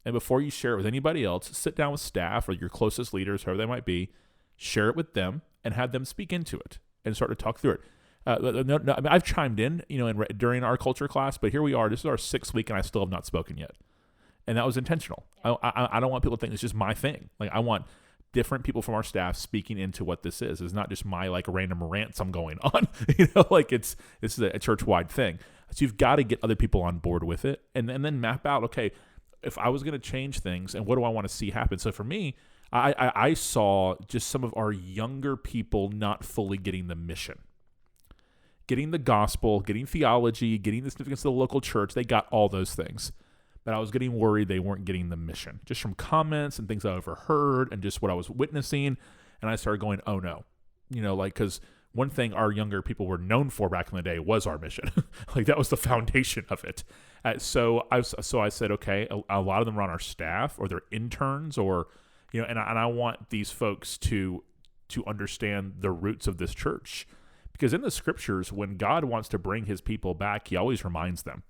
And before you share it with anybody else, sit down with staff or your closest leaders, whoever they might be, share it with them and have them speak into it and start to talk through it. I've chimed in, during our culture class, but here we are. This is our 6th week, and I still have not spoken yet, and that was intentional. I don't want people to think it's just my thing. Like, I want different people from our staff speaking into what this is. It's not just my random rants I'm going on. This is a church-wide thing. So you've got to get other people on board with it, and then map out. Okay, if I was going to change things, and what do I want to see happen? So for me, I saw just some of our younger people not fully getting the mission. Getting the gospel, getting theology, getting the significance of the local church. They got all those things. But I was getting worried they weren't getting the mission. Just from comments and things I overheard and just what I was witnessing. And I started going, oh no. Because one thing our younger people were known for back in the day was our mission. That was the foundation of it. So I said, okay, a lot of them are on our staff or they're interns or, and I want these folks to understand the roots of this church. Because in the scriptures, when God wants to bring his people back, he always reminds them,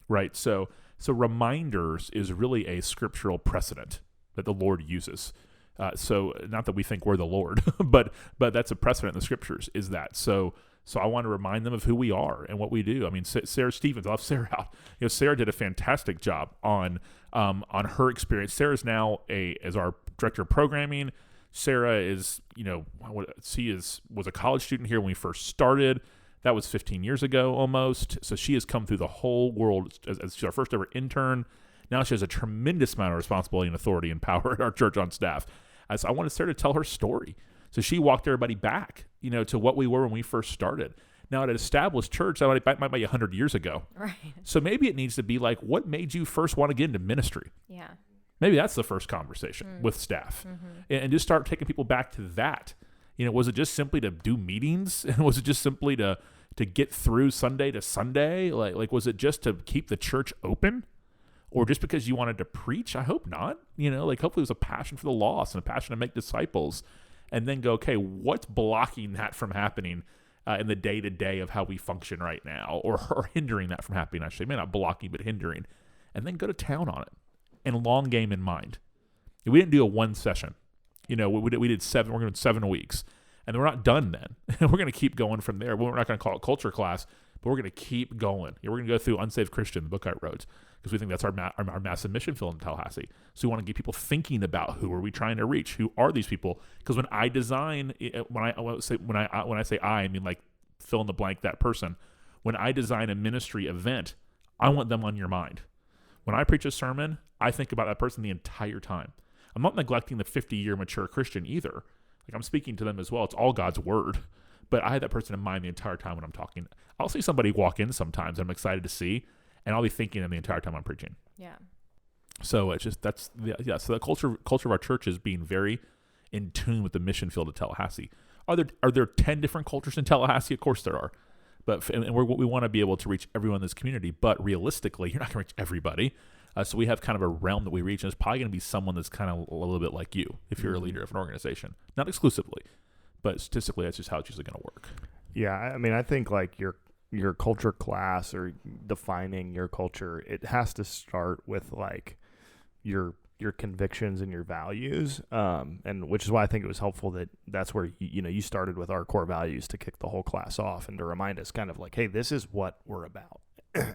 right? So reminders is really a scriptural precedent that the Lord uses. So not that we think we're the Lord, but that's a precedent in the scriptures is that. So I want to remind them of who we are and what we do. I mean, Sarah Stevens, I'll have Sarah out. Sarah did a fantastic job on her experience. Sarah's now as our director of programming. Sarah is, was a college student here when we first started. That was 15 years ago almost. So she has come through the whole world as she's our first ever intern. Now she has a tremendous amount of responsibility and authority and power at our church on staff. So I wanted Sarah to tell her story. So she walked everybody back, to what we were when we first started. Now at an established church, that might be 100 years ago. Right. So maybe it needs to be like, what made you first want to get into ministry? Yeah. Maybe that's the first conversation with staff, and just start taking people back to that. Was it just simply to do meetings, and was it just simply to get through Sunday to Sunday? Like was it just to keep the church open, or just because you wanted to preach? I hope not. Hopefully it was a passion for the lost and a passion to make disciples, and then go, okay, what's blocking that from happening in the day to day of how we function right now, or hindering that from happening? Actually, maybe not blocking, but hindering, and then go to town on it. And long game in mind. We didn't do a 1 session. We did 7. We're going to do 7 weeks. And we're not done then. We're going to keep going from there. We're not going to call it culture class, but we're going to keep going. We're going to go through Unsaved Christian, the book I wrote, because we think that's our massive mission field in Tallahassee. So we want to get people thinking about who are we trying to reach? Who are these people? Because when I design, when I say I mean like fill in the blank, that person. When I design a ministry event, I want them on your mind. When I preach a sermon, I think about that person the entire time. I'm not neglecting the 50-year mature Christian either. I'm speaking to them as well. It's all God's word. But I had that person in mind the entire time when I'm talking. I'll see somebody walk in sometimes I'm excited to see, and I'll be thinking them the entire time I'm preaching. Yeah. So it's just So the culture of our church is being very in tune with the mission field of Tallahassee. Are there 10 different cultures in Tallahassee? Of course there are. But we want to be able to reach everyone in this community. But realistically, you're not going to reach everybody. So we have kind of a realm that we reach, and it's probably going to be someone that's kind of a little bit like you if you're a leader of an organization. Not exclusively, but statistically, that's just how it's usually going to work. Yeah, I mean, I think like your culture class or defining your culture, it has to start with like your convictions and your values, and which is why I think it was helpful that that's where you started with our core values to kick the whole class off and to remind us kind of like, hey, this is what we're about.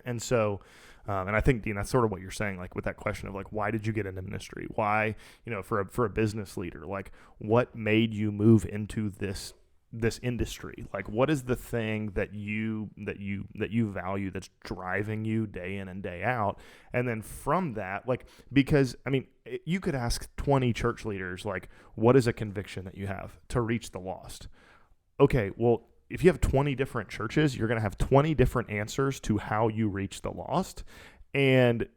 And so, and I think, Dean, that's sort of what you're saying, like with that question of like, why did you get into ministry? Why, for a business leader, like what made you move into this industry? Like, what is the thing that you value that's driving you day in and day out? And then from that, like, because I mean, you could ask 20 church leaders, like, what is a conviction that you have to reach the lost? Okay, well, if you have 20 different churches, you're going to have 20 different answers to how you reach the lost. And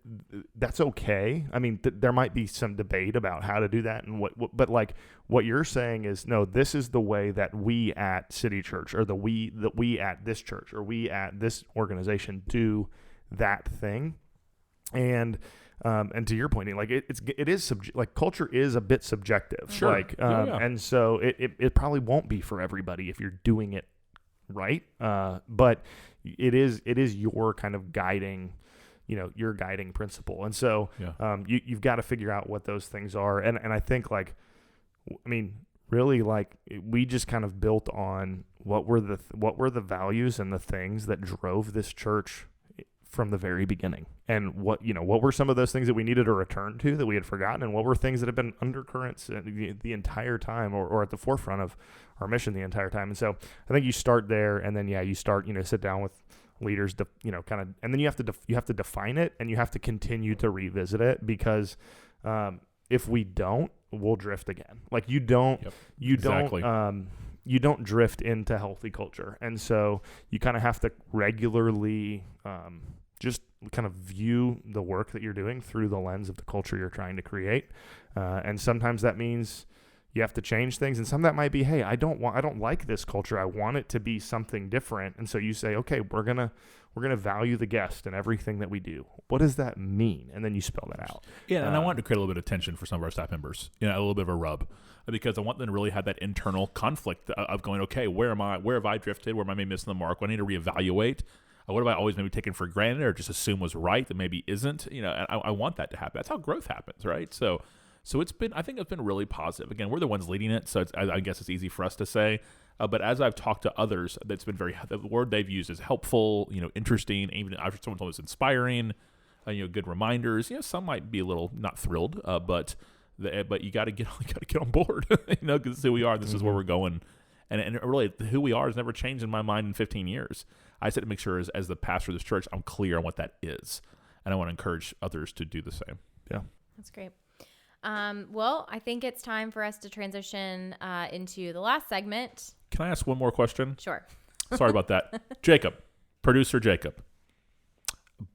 that's okay. I mean, there might be some debate about how to do that and but like what you're saying is, no, this is the way that we at City Church, or that we at this church, or we at this organization do that thing. And to your point, like it is like culture is a bit subjective. Sure. Like, Yeah. and so it probably won't be for everybody if you're doing it right. But it is your kind of guiding, your guiding principle. And so, you've got to figure out what those things are. And I think like, I mean, really like we just kind of built on what were the values and the things that drove this church from the very beginning. And what were some of those things that we needed to return to that we had forgotten, and what were things that have been undercurrents the entire time, or at the forefront of our mission the entire time. And so I think you start there, and then you start, sit down with leaders, kind of, and then you have to define it, and you have to continue to revisit it, because if we don't, we'll drift again. Like you don't drift into healthy culture. And so you kind of have to regularly just kind of view the work that you're doing through the lens of the culture you're trying to create. And sometimes that means you have to change things, and some that might be, hey, I don't like this culture. I want it to be something different. And so you say, okay, we're gonna value the guest in everything that we do. What does that mean? And then you spell that out. Yeah, and I wanted to create a little bit of tension for some of our staff members, a little bit of a rub, because I want them to really have that internal conflict of going, okay, where am I? Where have I drifted? Where am I maybe missing the mark? What I need to reevaluate? What have I always maybe taken for granted or just assume was right that maybe isn't? And I want that to happen. That's how growth happens, right? So I think it's been really positive. Again, we're the ones leading it, so I guess it's easy for us to say. But as I've talked to others, that's been the word they've used is helpful, interesting. Even after someone told us inspiring, good reminders. Some might be a little not thrilled, but you got to get on board, because this is who we are. This is where we're going, and really who we are has never changed in my mind in 15 years. I said to make sure as the pastor of this church, I'm clear on what that is, and I want to encourage others to do the same. Yeah, that's great. Well, I think it's time for us to transition into the last segment. Can I ask one more question? Sure. Sorry about that. Jacob, producer Jacob,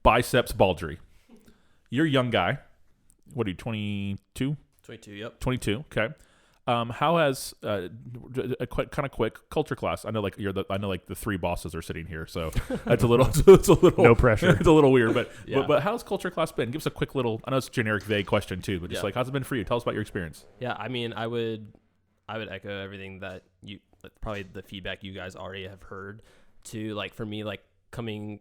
Biceps Baldry. You're a young guy. What are you, 22? 22, yep. 22, okay. How has kind of quick culture class? I know like the three bosses are sitting here, so it's a little no pressure. It's a little weird, but how's culture class been? Give us a quick little. I know it's a generic, vague question too, but just like how's it been for you? Tell us about your experience. Yeah, I mean, I would echo everything that probably the feedback you guys already have heard. To like for me, like coming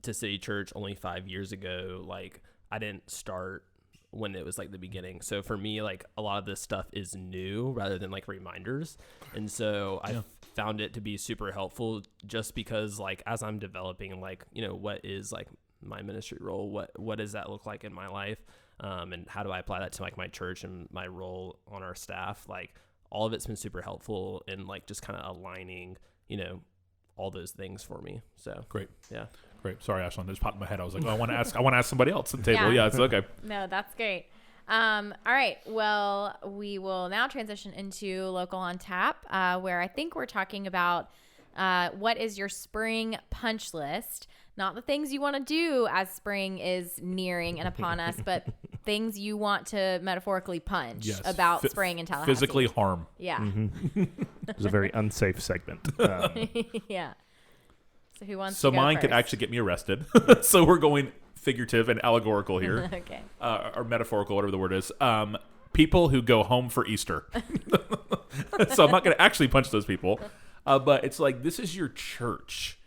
to City Church only 5 years ago, like I didn't start when it was like the beginning. So for me, like a lot of this stuff is new rather than like reminders. And so I found it to be super helpful just because like, as I'm developing, like, what is like my ministry role? What does that look like in my life? And how do I apply that to like my church and my role on our staff? Like all of it's been super helpful in like just kind of aligning, all those things for me. So great. Yeah. Great. Sorry, Ashland. It just popped in my head. I was like, I want to ask somebody else at the table. Yeah, it's okay. No, that's great. All right. Well, we will now transition into Local on Tap, where I think we're talking about what is your spring punch list? Not the things you want to do as spring is nearing and upon us, but things you want to metaphorically punch about spring in Tallahassee. Physically harm. Yeah. Mm-hmm. It was a very unsafe segment. Yeah. So who wants to So go mine first? could actually get me arrested. So we're going figurative and allegorical here. Okay. Or metaphorical, whatever the word is. people who go home for Easter. So I'm not going to actually punch those people. But it's like, this is your church.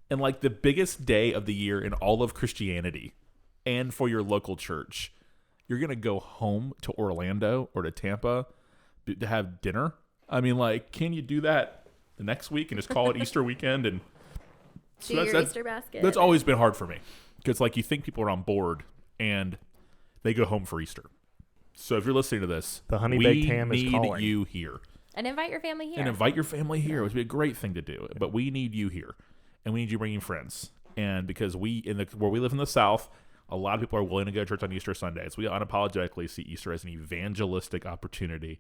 And like the biggest day of the year in all of Christianity and for your local church, you're going to go home to Orlando or to Tampa to have dinner. I mean, like, can you do that the next week and just call it Easter weekend? And Do your Easter basket. that's always been hard for me. Because like you think people are on board and they go home for Easter. So if you're listening to this, The honey baked ham is we calling. need you here. And invite your family here. And invite your family here. It would be a great thing to do. But we need you here. And we need you bringing friends. And because where we live in the South, a lot of people are willing to go to church on Easter Sundays. We unapologetically see Easter as an evangelistic opportunity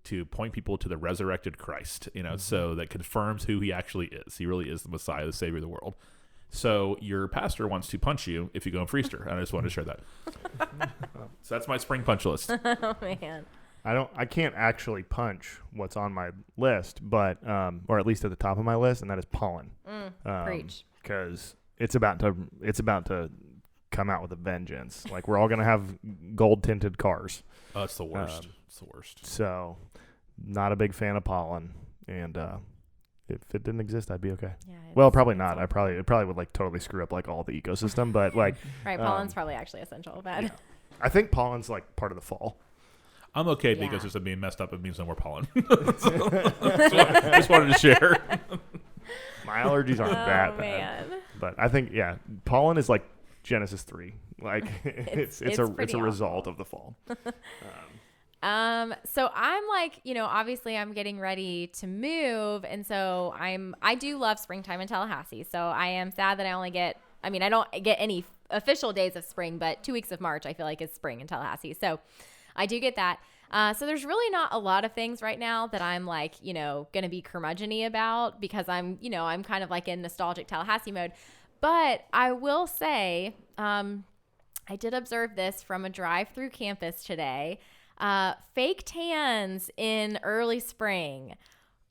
to point people to the resurrected Christ, so that confirms who he actually is. He really is the Messiah, the Savior of the world. So your pastor wants to punch you if you go in for Easter. I just wanted to share that. So that's my spring punch list. Oh, man. I can't actually punch what's on my list, but or at least at the top of my list, and that is pollen. Preach. Because it's about to come out with a vengeance. Like, we're all gonna have gold tinted cars. Oh, it's the worst. It's the worst. So, not a big fan of pollen, and if it didn't exist, I'd be okay. Yeah, Well, probably not. It probably would like totally screw up like all the ecosystem, but like Right, pollen's probably actually essential, but I think pollen's like part of the fall. I'm okay Yeah. because it's being messed up. It means no more pollen. Just wanted to share. My allergies aren't that oh, bad, man. but I think pollen is like Genesis 3. Like it's a pretty result awful. of the fall. So I'm like, obviously I'm getting ready to move. And so I do love springtime in Tallahassee. So I am sad that I don't get any official days of spring, but 2 weeks of March, I feel like is spring in Tallahassee. So I do get that. So there's really not a lot of things right now that I'm like, going to be curmudgeon-y about because I'm kind of like in nostalgic Tallahassee mode. But I will say, I did observe this from a drive-through campus today. Fake tans in early spring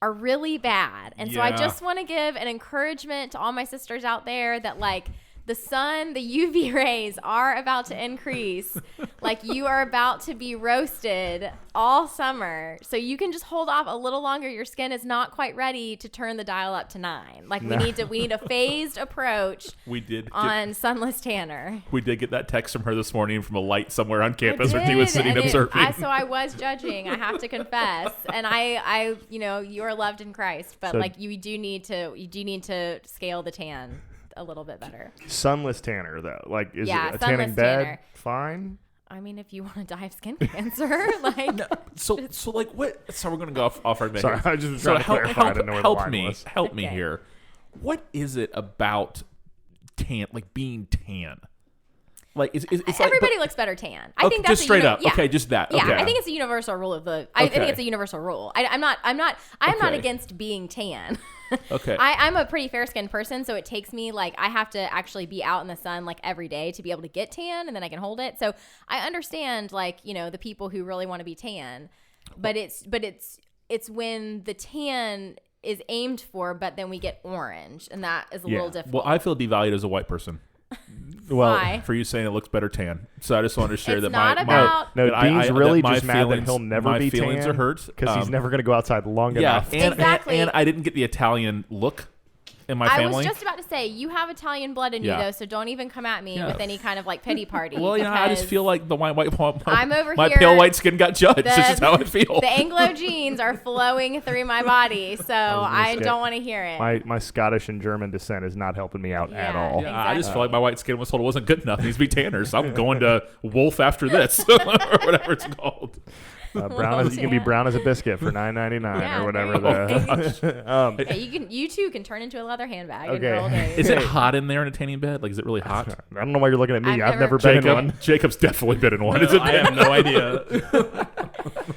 are really bad. And so I Yeah. just want to give an encouragement to all my sisters out there that like the sun, the UV rays are about to increase. Like you are about to be roasted all summer. So you can just hold off a little longer. Your skin is not quite ready to turn the dial up to 9. Like we need a phased approach We did on sunless tanner. get that text from her this morning from a light somewhere on campus where she was sitting observing. So I was judging, I have to confess. And I you are loved in Christ, but So- like you do need to scale the tan a little bit better. Sunless tanner though, like is Yeah, it a tanning sunless bed tanner. fine? I mean, if you want to die of skin cancer, like So like what? So we're gonna go off our Sorry, I just was trying to clarify. I didn't know where the help line me, was. help me Okay. here. What is it about tan, like being tan? Like it's like everybody looks better tan. I okay, think that's just straight up. Yeah. Okay, just that. Yeah, Okay. I think it's a universal rule of the. I think Okay. it's a universal rule. I'm not Okay. against being tan. Okay. I'm a pretty fair skinned person, so it takes me like I have to actually be out in the sun like every day to be able to get tan, and then I can hold it. So I understand like the people who really want to be tan, but it's when the tan is aimed for, but then we get orange, and that is a Yeah. little difficult. Well, I feel devalued as a white person Well, Why? for you saying it looks better tan. So I just wanted to share It's that not my about- no, that Dean's really that my just mad that feelings- he'll never my be feelings tan are hurt because he's never going to go outside long Yeah, enough. and, Exactly. and I didn't get the Italian look in my I family. was just about to say you have Italian blood in Yeah. you though, so don't even come at me Yeah. with any kind of like pity party. Well, I just because feel like the white I'm over my here- pale white skin got judged. It's just how I feel. the Anglo genes are flowing through my body, so I say, don't want to hear it. My Scottish and German descent is not helping me out at Yeah. all. Yeah, I just Exactly. feel like my white skin was told it wasn't good enough. It needs to be tanner, so I'm going to Wolf after this, or whatever it's called. Brown as you can be brown as a biscuit for $9.99 Yeah, or whatever. there you The Yeah, you too can turn into a leather handbag in your Okay. old age. Is it hot in there in a tanning bed? Like, is it really hot? I don't know why you're looking at me. I've I've never never- been in one. Jacob's definitely been in one. Is it? I have no idea.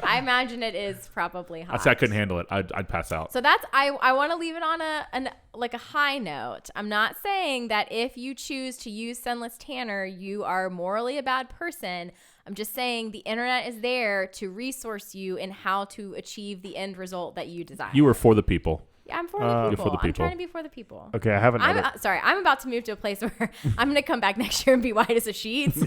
I imagine it is probably hot. I'd say I couldn't handle it. I'd pass out. So that's I want to leave it on a high note. I'm not saying that if you choose to use sunless tanner, you are morally a bad person. I'm just saying the internet is there to resource you in how to achieve the end result that you desire. You were for the people. Yeah, I'm for the people. You're for the I'm trying people. to be for the people. Okay, I have another. I'm about to move to a place where I'm going to come back next year and be white as a sheet. So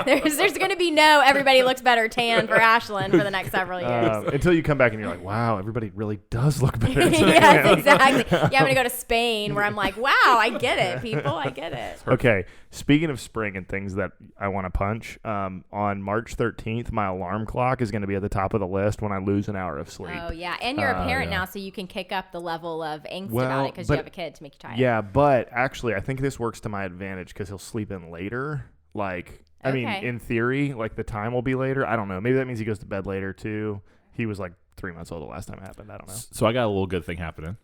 there's going to be no everybody looks better tan for Ashland for the next several years. Until you come back and you're like, wow, everybody really does look better. Yes, exactly. Yeah, I'm going to go to Spain where I'm like, wow, I get it, people. I get it. Okay, speaking of spring and things that I want to punch, on March 13th, my alarm clock is going to be at the top of the list when I lose an hour of sleep. Oh, yeah. And you're a parent now, so you can kick up the level of angst about it because you have a kid to make you tired. Yeah, but actually, I think this works to my advantage because he'll sleep in later. Like, I mean, in theory, like the time will be later. I don't know. Maybe that means he goes to bed later too. He was like 3 months old the last time it happened. I don't know. So I got a little good thing happening.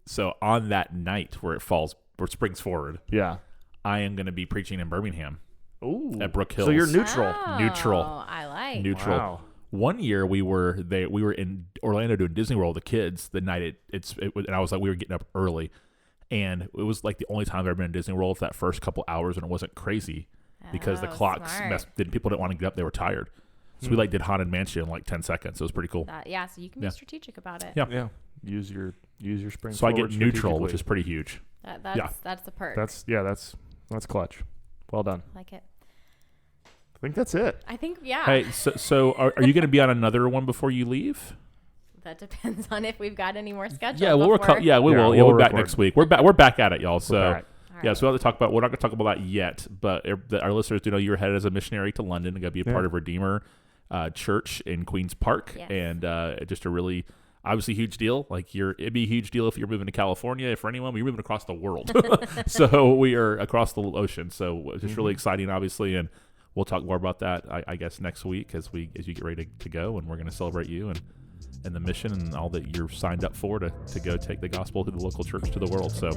So on that night where springs forward, Yeah. I am going to be preaching in Birmingham Ooh. at Brook Hills. So you're neutral. Oh, Neutral. I like. Neutral. Wow. One year we were in Orlando doing Disney World, the kids, the night and I was like, we were getting up early, and it was like the only time I've ever been in Disney World for that first couple hours, and it wasn't crazy because the clocks people didn't want to get up, they were tired. So we did Haunted Mansion in like 10 seconds. It was pretty cool. Yeah, so you can be strategic about it. Yeah. Yeah. Use your spring. So I get forward neutral, which strategically. is pretty huge. That's the perk. That's clutch. Well done. I like it. I think that's it. I think, yeah. Hey, so are you going to be on another one before you leave? That depends on if we've got any more scheduled. Yeah, we will. Yeah, We'll we'll be back record. next week. We're back at it, y'all. So back. yeah, so we'll have to talk about. We're not going to talk about that yet, but our listeners do know you're headed as a missionary to London and going to be a part of Redeemer Church in Queens Park, Yes. and just a really obviously huge deal. Like it'd be a huge deal if you're moving to California. For anyone, you're moving across the world. So we are across the ocean. So it's just really exciting, obviously, and we'll talk more about that, I guess, next week as you get ready to go, and we're going to celebrate you and the mission and all that you're signed up for to go take the gospel to the local church to the world. So,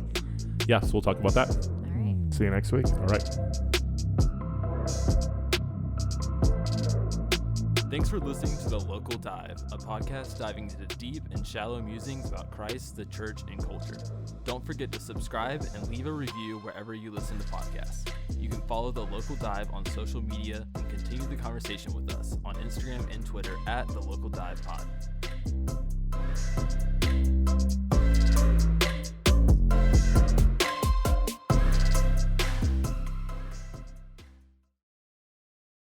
yeah, so we'll talk about that. All right. See you next week. All right. Thanks for listening to The Local Dive, a podcast diving into the deep and shallow musings about Christ, the church, and culture. Don't forget to subscribe and leave a review wherever you listen to podcasts. You can follow The Local Dive on social media and continue the conversation with us on Instagram and Twitter at The Local Dive Pod.